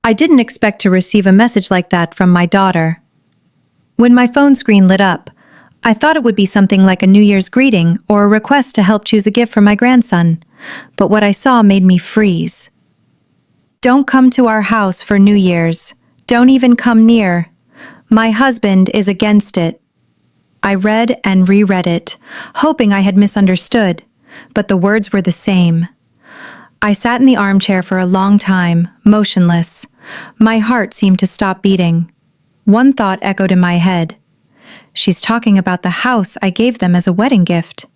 I didn't expect to receive a message like that from my daughter. When my phone screen lit up, I thought it would be something like a New Year's greeting or a request to help choose a gift for my grandson, but what I saw made me freeze. Don't come to our house for New Year's. Don't even come near. My husband is against it. I read and reread it, hoping I had misunderstood, but the words were the same. I sat in the armchair for a long time, motionless. My heart seemed to stop beating. One thought echoed in my head. She's talking about the house I gave them as a wedding gift.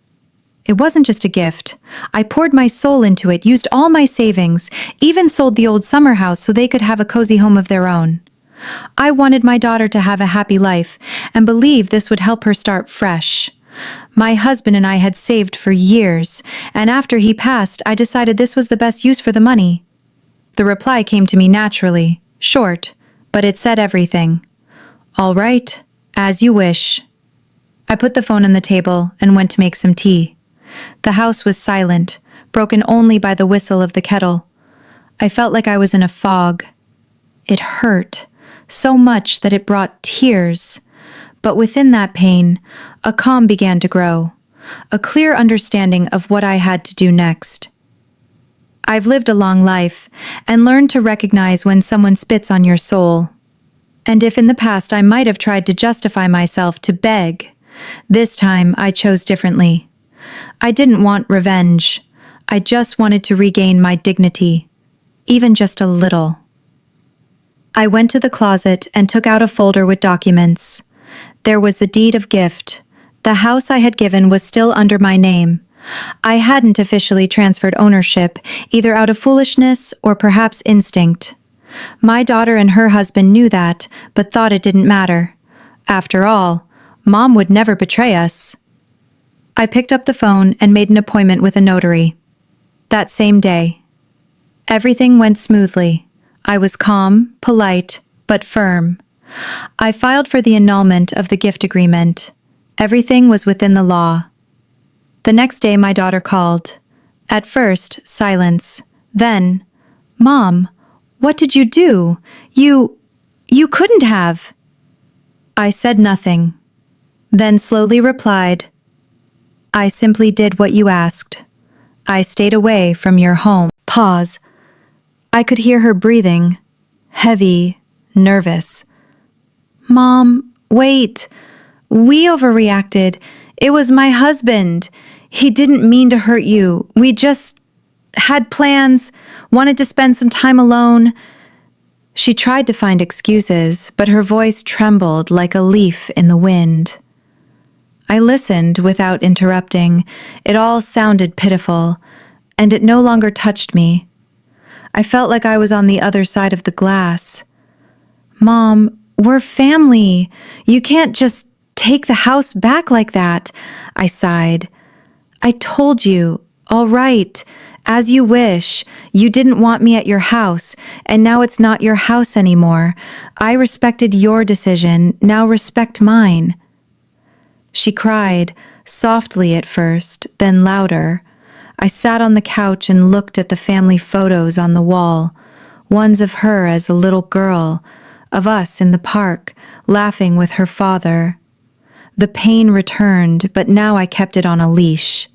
It wasn't just a gift. I poured my soul into it, used all my savings, even sold the old summer house so they could have a cozy home of their own. I wanted my daughter to have a happy life and believed this would help her start fresh. My husband and I had saved for years, and after he passed, I decided this was the best use for the money. The reply came to me naturally, short, but it said everything. All right, as you wish. I put the phone on the table and went to make some tea. The house was silent, broken only by the whistle of the kettle. I felt like I was in a fog. It hurt, so much that it brought tears. But within that pain, a calm began to grow, a clear understanding of what I had to do next. I've lived a long life and learned to recognize when someone spits on your soul. And if in the past I might have tried to justify myself to beg, this time I chose differently. I didn't want revenge. I just wanted to regain my dignity, even just a little. I went to the closet and took out a folder with documents. There was the deed of gift. The house I had given was still under my name. I hadn't officially transferred ownership, either out of foolishness or perhaps instinct. My daughter and her husband knew that, but thought it didn't matter. After all, Mom would never betray us. I picked up the phone and made an appointment with a notary. That same day. Everything went smoothly. I was calm, polite, but firm. I filed for the annulment of the gift agreement. Everything was within the law. The next day my daughter called. At first, silence. Then, Mom, what did you do? You couldn't have. I said nothing. Then slowly replied, I simply did what you asked. I stayed away from your home. Pause. I could hear her breathing, heavy, nervous. Mom, wait. We overreacted. It was my husband. He didn't mean to hurt you. We just had plans, wanted to spend some time alone. She tried to find excuses, but her voice trembled like a leaf in the wind. I listened without interrupting. It all sounded pitiful, and it no longer touched me. I felt like I was on the other side of the glass. Mom, we're family. You can't just take the house back like that, I sighed. I told you, all right, as you wish. You didn't want me at your house, and now it's not your house anymore. I respected your decision, now respect mine. She cried, softly at first, then louder. I sat on the couch and looked at the family photos on the wall, ones of her as a little girl, of us in the park, laughing with her father. The pain returned, but now I kept it on a leash.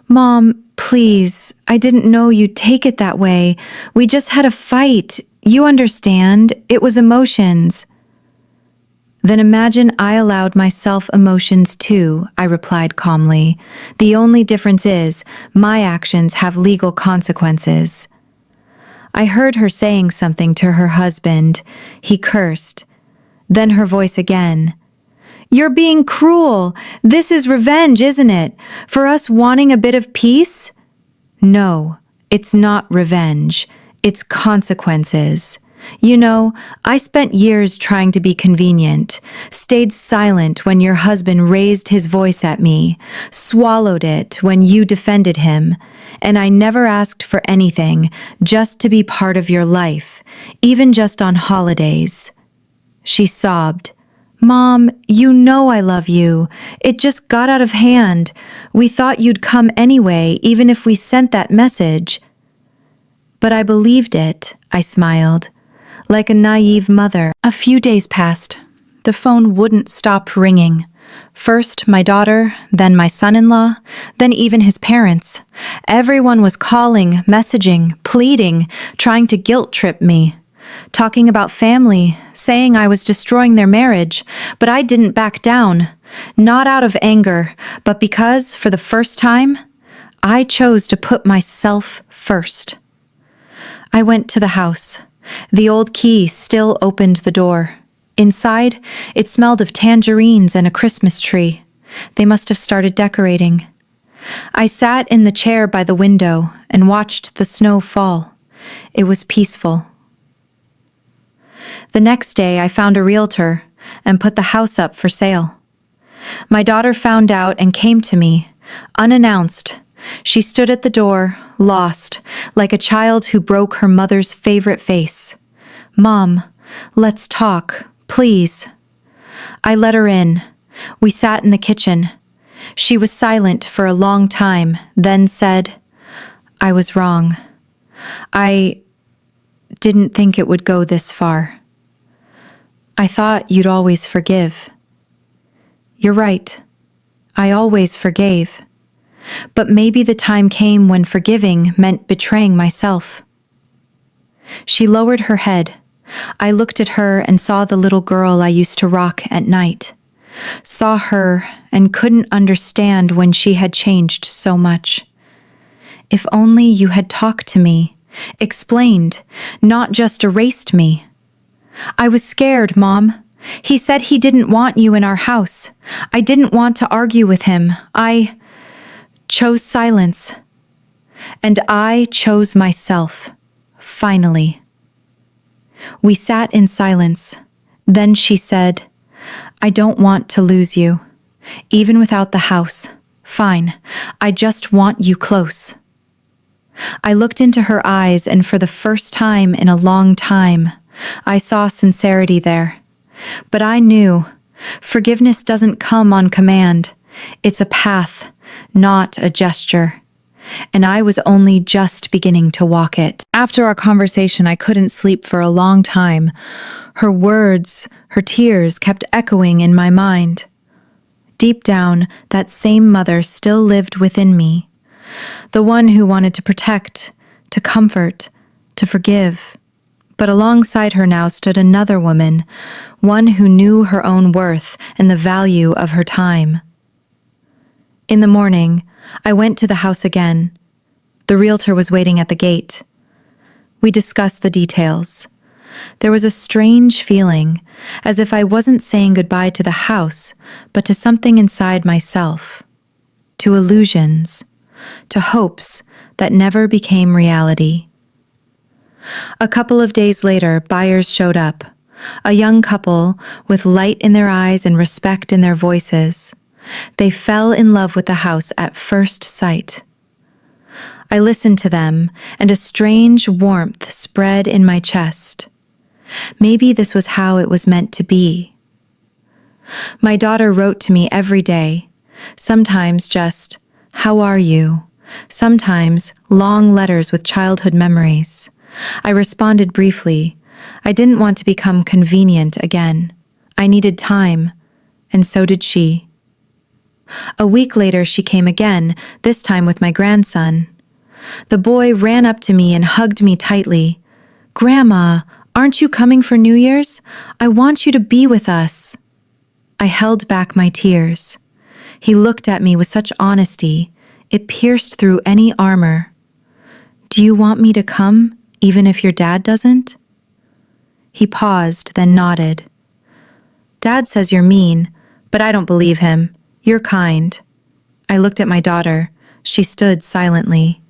Mom, please, I didn't know you'd take it that way. We just had a fight. You understand. It was emotions. Then imagine I allowed myself emotions too, I replied calmly. The only difference is, my actions have legal consequences. I heard her saying something to her husband. He cursed. Then her voice again. You're being cruel. This is revenge, isn't it? For us wanting a bit of peace? No, it's not revenge. It's consequences. You know, I spent years trying to be convenient, stayed silent when your husband raised his voice at me, swallowed it when you defended him, and I never asked for anything, just to be part of your life, even just on holidays. She sobbed. Mom, you know I love you. It just got out of hand. We thought you'd come anyway, even if we sent that message. But I believed it, I smiled, like a naive mother. A few days passed. The phone wouldn't stop ringing. First my daughter, then my son-in-law, then even his parents. Everyone was calling, messaging, pleading, trying to guilt-trip me. Talking about family, saying I was destroying their marriage, but I didn't back down. Not out of anger, but because, for the first time, I chose to put myself first. I went to the house. The old key still opened the door. Inside, it smelled of tangerines and a Christmas tree. They must have started decorating. I sat in the chair by the window and watched the snow fall. It was peaceful. The next day, I found a realtor and put the house up for sale. My daughter found out and came to me, unannounced. She stood at the door, lost, like a child who broke her mother's favorite face. "Mom, let's talk, please." I let her in. We sat in the kitchen. She was silent for a long time, then said, "I was wrong. I didn't think it would go this far. I thought you'd always forgive." "You're right. I always forgave. But maybe the time came when forgiving meant betraying myself." She lowered her head. I looked at her and saw the little girl I used to rock at night. Saw her and couldn't understand when she had changed so much. "If only you had talked to me, explained, not just erased me." "I was scared, Mom. He said he didn't want you in our house. I didn't want to argue with him. I chose silence. And I chose myself, finally." We sat in silence. Then she said, "I don't want to lose you, even without the house. Fine, I just want you close." I looked into her eyes, and for the first time in a long time, I saw sincerity there. But I knew forgiveness doesn't come on command. It's a path, not a gesture. And I was only just beginning to walk it. After our conversation, I couldn't sleep for a long time. Her words, her tears kept echoing in my mind. Deep down, that same mother still lived within me. The one who wanted to protect, to comfort, to forgive. But alongside her now stood another woman, one who knew her own worth and the value of her time. In the morning, I went to the house again. The realtor was waiting at the gate. We discussed the details. There was a strange feeling, as if I wasn't saying goodbye to the house, but to something inside myself. To illusions, to hopes that never became reality. A couple of days later, buyers showed up. A young couple with light in their eyes and respect in their voices. They fell in love with the house at first sight. I listened to them, and a strange warmth spread in my chest. Maybe this was how it was meant to be. My daughter wrote to me every day, sometimes just, "How are you?" Sometimes long letters with childhood memories. I responded briefly. I didn't want to become convenient again. I needed time, and so did she. A week later, she came again, this time with my grandson. The boy ran up to me and hugged me tightly. "Grandma, aren't you coming for New Year's? I want you to be with us." I held back my tears. He looked at me with such honesty, it pierced through any armor. "Do you want me to come, even if your dad doesn't?" He paused, then nodded. "Dad says you're mean, but I don't believe him. You're kind." I looked at my daughter. She stood silently.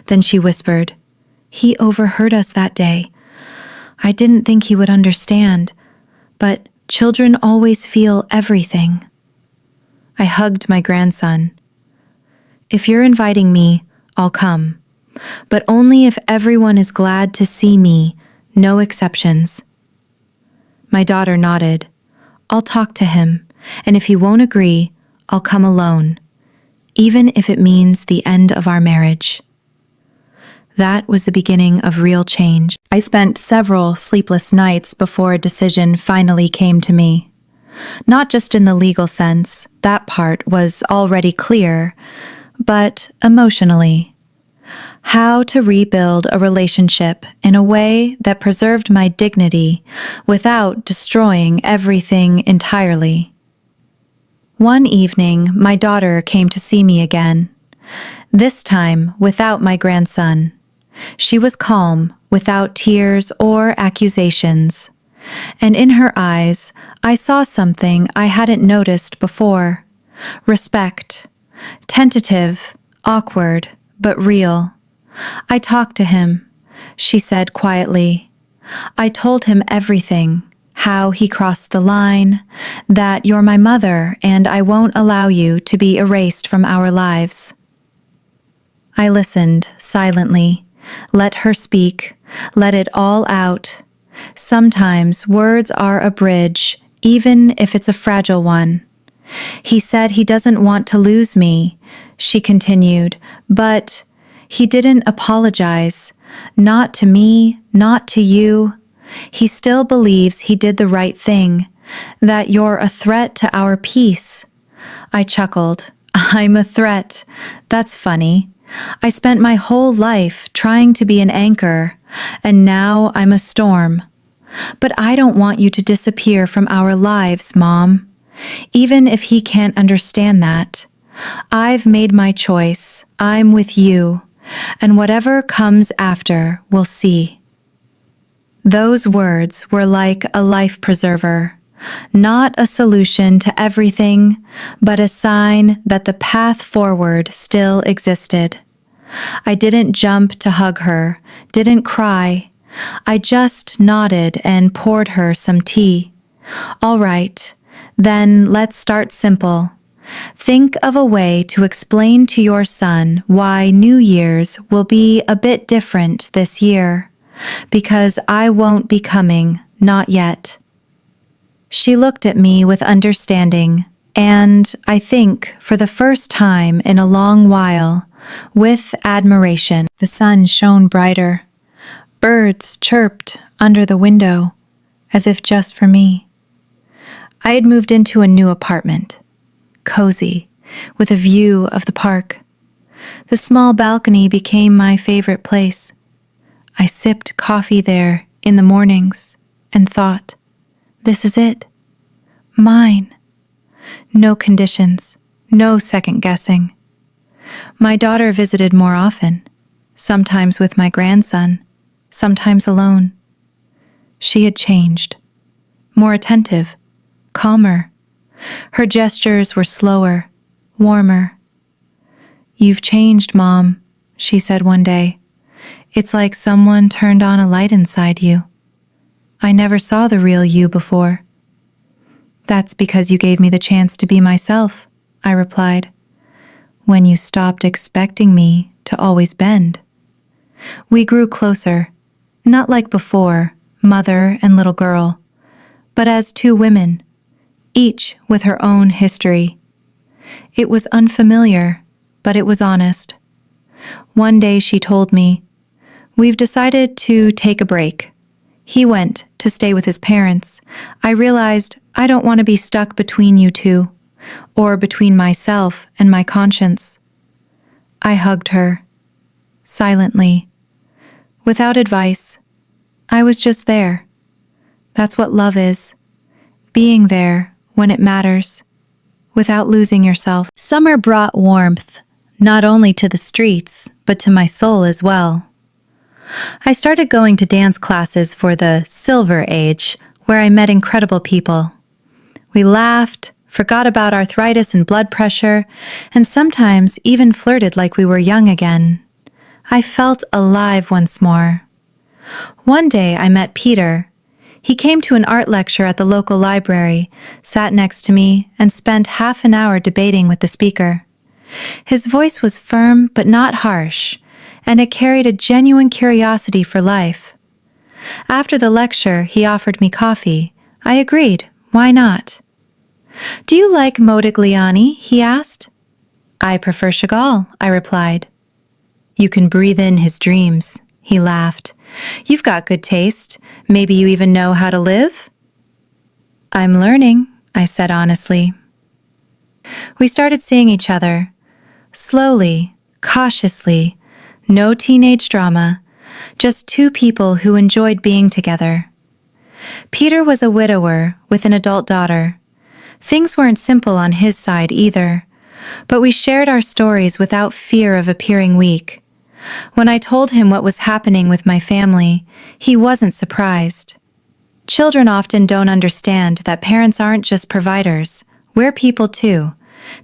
Then she whispered, "He overheard us that day. I didn't think he would understand, but children always feel everything." I hugged my grandson. "If you're inviting me, I'll come, but only if everyone is glad to see me, no exceptions." My daughter nodded. "I'll talk to him, and if he won't agree, I'll come alone, even if it means the end of our marriage." That was the beginning of real change. I spent several sleepless nights before a decision finally came to me. Not just in the legal sense, that part was already clear, but emotionally. How to rebuild a relationship in a way that preserved my dignity without destroying everything entirely. One evening, my daughter came to see me again, this time without my grandson. She was calm, without tears or accusations, and in her eyes I saw something I hadn't noticed before: respect, tentative, awkward, but real. I talked to him, she said quietly. I told him everything, how he crossed the line, that you're my mother and I won't allow you to be erased from our lives. I listened silently, let her speak, let it all out. Sometimes words are a bridge, even if it's a fragile one. He said he doesn't want to lose me, she continued, but he didn't apologize. Not to me, not to you. He still believes he did the right thing, that you're a threat to our peace. I chuckled. I'm a threat. That's funny. I spent my whole life trying to be an anchor, and now I'm a storm. But I don't want you to disappear from our lives, Mom. Even if he can't understand that. I've made my choice. I'm with you. And whatever comes after, we'll see. Those words were like a life preserver, not a solution to everything, but a sign that the path forward still existed. I didn't jump to hug her, didn't cry. I just nodded and poured her some tea. All right, then let's start simple. Think of a way to explain to your son why New Year's will be a bit different this year, because I won't be coming, not yet. She looked at me with understanding, and, I think, for the first time in a long while, with admiration. The sun shone brighter. Birds chirped under the window, as if just for me. I had moved into a new apartment. Cozy, with a view of the park. The small balcony became my favorite place. I sipped coffee there in the mornings and thought, this is it. Mine. No conditions, no second guessing. My daughter visited more often, sometimes with my grandson, sometimes alone. She had changed, more attentive, calmer. Her gestures were slower, warmer. You've changed, Mom, she said one day. It's like someone turned on a light inside you. I never saw the real you before. That's because you gave me the chance to be myself, I replied. When you stopped expecting me to always bend. We grew closer, not like before, mother and little girl, but as two women, each with her own history. It was unfamiliar, but it was honest. One day she told me, we've decided to take a break. He went to stay with his parents. I realized I don't want to be stuck between you two, or between myself and my conscience. I hugged her, silently, without advice. I was just there. That's what love is, being there when it matters, without losing yourself. Summer brought warmth, not only to the streets, but to my soul as well. I started going to dance classes for the Silver Age, where I met incredible people. We laughed, forgot about arthritis and blood pressure, and sometimes even flirted like we were young again. I felt alive once more. One day I met Peter. He came to an art lecture at the local library, sat next to me, and spent half an hour debating with the speaker. His voice was firm but not harsh, and it carried a genuine curiosity for life. After the lecture, he offered me coffee. I agreed. Why not? Do you like Modigliani? He asked. I prefer Chagall, I replied. You can breathe in his dreams, he laughed. You've got good taste. Maybe you even know how to live? I'm learning, I said honestly. We started seeing each other. Slowly, cautiously, no teenage drama, just two people who enjoyed being together. Peter was a widower with an adult daughter. Things weren't simple on his side either, but we shared our stories without fear of appearing weak. When I told him what was happening with my family, he wasn't surprised. Children often don't understand that parents aren't just providers. We're people too.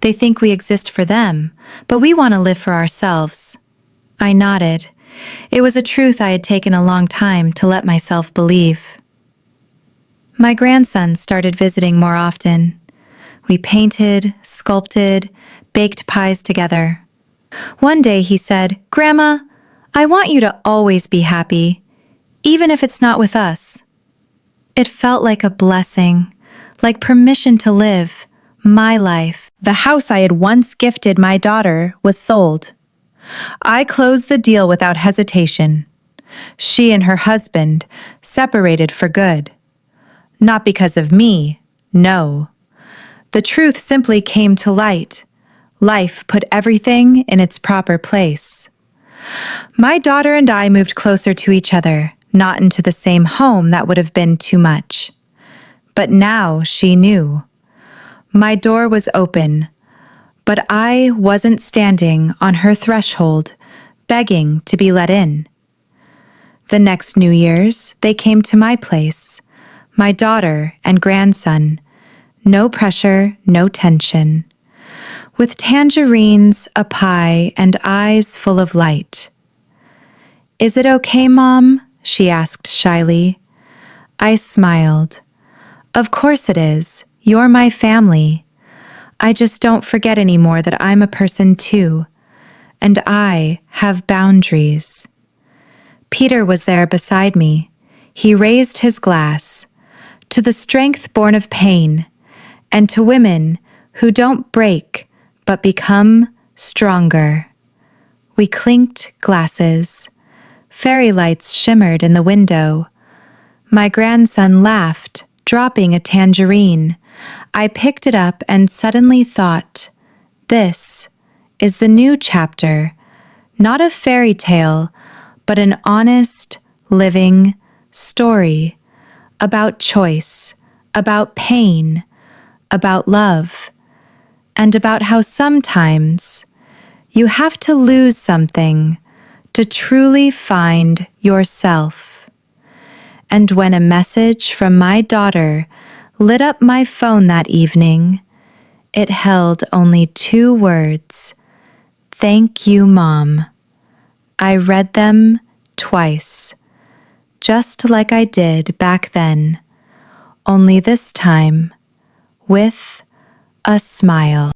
They think we exist for them, but we want to live for ourselves. I nodded. It was a truth I had taken a long time to let myself believe. My grandson started visiting more often. We painted, sculpted, baked pies together. One day he said, "Grandma, I want you to always be happy, even if it's not with us." It felt like a blessing, like permission to live my life. The house I had once gifted my daughter was sold. I closed the deal without hesitation. She and her husband separated for good. Not because of me, no. The truth simply came to light. Life put everything in its proper place. My daughter and I moved closer to each other, not into the same home. That would have been too much. But now she knew. My door was open, but I wasn't standing on her threshold, begging to be let in. The next New Year's, they came to my place, my daughter and grandson. No pressure, no tension. With tangerines, a pie, and eyes full of light. "Is it okay, Mom?" she asked shyly. I smiled. "Of course it is. You're my family. I just don't forget anymore that I'm a person too, and I have boundaries." Peter was there beside me. He raised his glass. To the strength born of pain, and to women who don't break but become stronger. We clinked glasses. Fairy lights shimmered in the window. My grandson laughed, dropping a tangerine. I picked it up and suddenly thought, this is the new chapter, not a fairy tale, but an honest, living story about choice, about pain, about love, and about how sometimes you have to lose something to truly find yourself. And when a message from my daughter lit up my phone that evening, it held only 2 words, "Thank you, Mom." I read them twice, just like I did back then, only this time with a smile.